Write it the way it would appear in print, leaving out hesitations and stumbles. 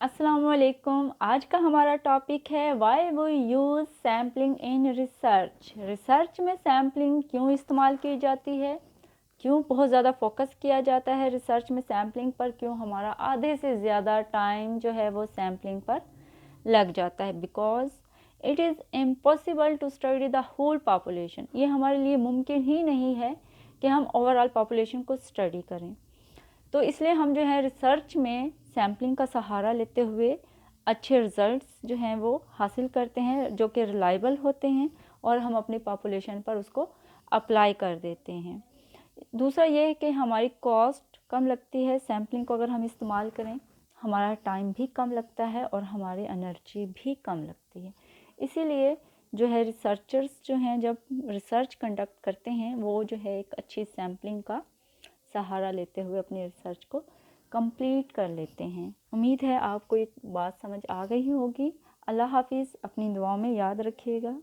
अस्सलाम वालेकुम। आज का हमारा टॉपिक है why we use sampling in research. Research में सैम्पलिंग क्यों इस्तेमाल की जाती है, क्यों बहुत ज़्यादा फोकस किया जाता है रिसर्च में सैम्पलिंग पर, क्यों हमारा आधे से ज़्यादा टाइम जो है वो सैम्पलिंग पर लग जाता है। Because it is impossible to study the whole population. ये हमारे लिए मुमकिन ही नहीं है कि हम ओवरऑल पॉपुलेशन को स्टडी करें। तो इसलिए हम जो है रिसर्च में सैम्पलिंग का सहारा लेते हुए अच्छे रिज़ल्ट्स जो हैं वो हासिल करते हैं, जो कि रिलायबल होते हैं, और हम अपनी पॉपुलेशन पर उसको अप्लाई कर देते हैं। दूसरा ये है कि हमारी कॉस्ट कम लगती है सैम्पलिंग को अगर हम इस्तेमाल करें, हमारा टाइम भी कम लगता है और हमारी एनर्जी भी कम लगती है। इसीलिए जो है रिसर्चर्स जो हैं जब रिसर्च कंडक्ट करते हैं वो जो है एक अच्छी सैम्पलिंग का सहारा लेते हुए अपनी रिसर्च को कंप्लीट कर लेते हैं। उम्मीद है आपको एक बात समझ आ गई होगी। अल्लाह हाफिज़। अपनी दुआओं में याद रखिएगा।